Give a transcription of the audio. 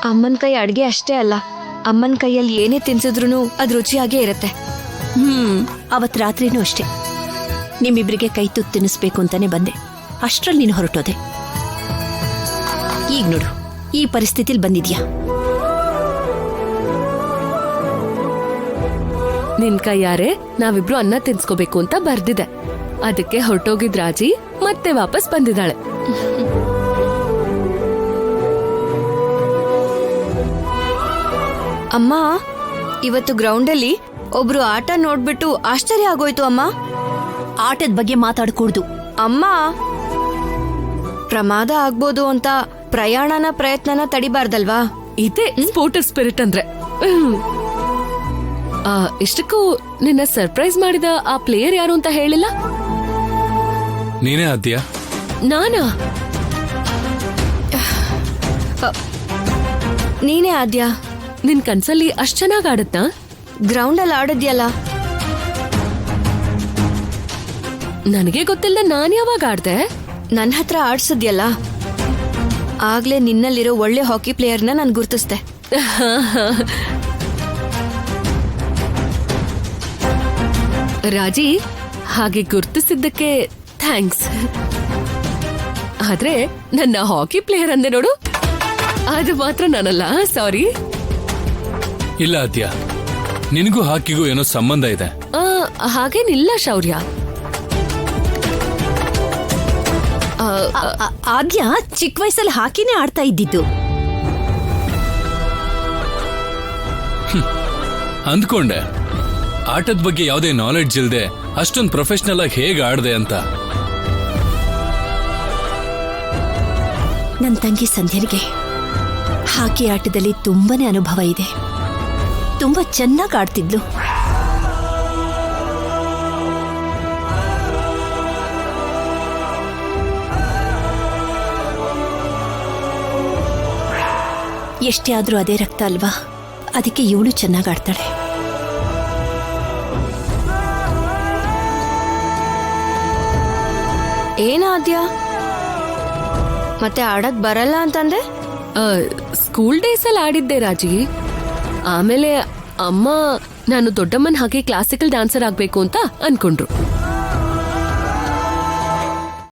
ಅಮ್ಮನ ಕೈ ಅಡ್ಗೆ ಅಷ್ಟೇ ಅಲ್ಲ, ಅಮ್ಮನ ಕೈಯಲ್ಲಿ ಏನೇ ತಿನ್ಸಿದ್ರು ಅದು ರುಚಿಯಾಗೇ ಇರುತ್ತೆ. ಅವತ್ ರಾತ್ರಿನೂ ಅಷ್ಟೇ, ನಿಮ್ಮಿಬ್ರಿಗೆ ಕೈ ತುತ್ತು ತಿನ್ನಿಸ್ಬೇಕು ಅಂತಾನೆ ಬಂದೆ. ಅಷ್ಟ್ರಲ್ಲಿ ನೀನು ಹೊರಟೋದೆ. ಈಗ ನೋಡು, ಈ ಪರಿಸ್ಥಿತಿಲಿ ಬಂದಿದ್ಯಾ. ನಿನ್ ಕೈಯಾರೆ ನಾವಿಬ್ರು ಅನ್ನ ತಿನ್ಸ್ಕೋಬೇಕು ಅಂತ ಬರ್ದಿದೆ. ಅದಕ್ಕೆ ಹೊರಟೋಗಿದ್ ರಾಜಿ ಮತ್ತೆ ವಾಪಸ್ ಬಂದಿದ್ದಾಳೆ. ಅಮ್ಮ, ಇವತ್ತು ಗ್ರೌಂಡಲ್ಲಿ ಒಬ್ರು ಆಟ ನೋಡ್ಬಿಟ್ಟು ಆಶ್ಚರ್ಯ ಆಗೋಯ್ತು ಅಮ್ಮ. ಆಟದ ಬಗ್ಗೆ ಮಾತಾಡ್ಕೂಡ್ದು. ಅಮ್ಮ, ಪ್ರಮಾದ ಆಗ್ಬೋದು ಅಂತ ಪ್ರಯತ್ನನ ತಡಿಬಾರ್ದಲ್ವಾ? ಇದೇ ಸ್ಪೋರ್ಟರ್ ಸ್ಪಿರಿಟ್ ಅಂದ್ರೆ. ಇಷ್ಟಕ್ಕೂ ನಿನ್ನ ಸರ್ಪ್ರೈಸ್ ಮಾಡಿದ ಆ ಪ್ಲೇಯರ್ ಯಾರು ಅಂತ ಹೇಳಿಲ್ಲ. ನೀನೇ ಆದ್ಯಾ? ನಾನಾ? ನೀನೇ ಆದ್ಯಾ? ನಿನ್ ಕನ್ಸಲ್ಲಿ ಅಷ್ಟ್ ಚೆನ್ನಾಗ್ ಆಡತ್ತಾ? ಗ್ರೌಂಡಲ್ಲಿ ಆಡಿದ್ಯಲ್ಲ. ನನಗೆ ಗೊತ್ತಿಲ್ಲ, ನಾನ್ ಯಾವಾಗ ಆಡ್ದೆ? ನನ್ನ ಹತ್ರ ಆಡ್ಸಿದ್ಯಲ್ಲ, ಆಗ್ಲೇ ನಿನ್ನಲ್ಲಿರೋ ಒಳ್ಳೆ ಹಾಕಿ ಪ್ಲೇಯರ್ನ ನಾನು ಗುರ್ತಿಸ್ದೆ. ರಾಜಿ, ಹಾಗೆ ಗುರ್ತಿಸಿದ್ದಕ್ಕೆ ಥ್ಯಾಂಕ್ಸ್. ಆದ್ರೆ ನನ್ನ ಹಾಕಿ ಪ್ಲೇಯರ್ ಅಂದೆ ನೋಡು, ಅದು ಮಾತ್ರ ನಾನಲ್ಲ. ಸಾರಿ. ಇಲ್ಲ ಆದ್ಯಾ, ನಿನಗೂ ಹಾಕಿಗೂ ಏನೋ ಸಂಬಂಧ ಇದೆ. ಹಾಗೇನಿಲ್ಲ ಶೌರ್ಯ. ಆದ್ಯ ಚಿಕ್ಕ ವಯಸ್ಸಲ್ಲಿ ಹಾಕಿನೇ ಆಡ್ತಾ ಇದ್ದಿದ್ದು. ಅಂದ್ಕೊಂಡೆ ಆಟದ ಬಗ್ಗೆ ಯಾವುದೇ ನಾಲೆಡ್ಜ್ ಇಲ್ದೆ ಅಷ್ಟೊಂದು ಪ್ರೊಫೆಷನಲ್ ಆಗಿ ಹೇಗೆ ಆಡ್ದೆ ಅಂತ. ನನ್ನ ತಂಗಿ ಸಂಧ್ಯನಿಗೆ ಹಾಕಿ ಆಟದಲ್ಲಿ ತುಂಬಾನೇ ಅನುಭವ ಇದೆ. ತುಂಬಾ ಚೆನ್ನಾಗಿ ಆಡ್ತಿದ್ಲು. ಎಷ್ಟೇ ಆದ್ರೂ ಅದೇ ರಕ್ತ ಅಲ್ವಾ, ಅದಕ್ಕೆ ಇವಳು ಚೆನ್ನಾಗಿ ಆಡ್ತಾಳೆ. ಏನಾದ್ಯಾ, ಮತ್ತೆ ಆಡಕ್ ಬರಲ್ಲ ಅಂತಂದೆ? ಸ್ಕೂಲ್ ಡೇಸ್ ಅಲ್ಲಿ ಆಡಿದ್ದೆ ರಾಜಿ. ಆಮೇಲೆ ಅಮ್ಮ ನಾನು ದೊಡ್ಡಮ್ಮನ್ ಹಾಗೆ ಕ್ಲಾಸಿಕಲ್ ಡ್ಯಾನ್ಸರ್ ಆಗ್ಬೇಕು ಅಂತ ಅನ್ಕೊಂಡ್ರು.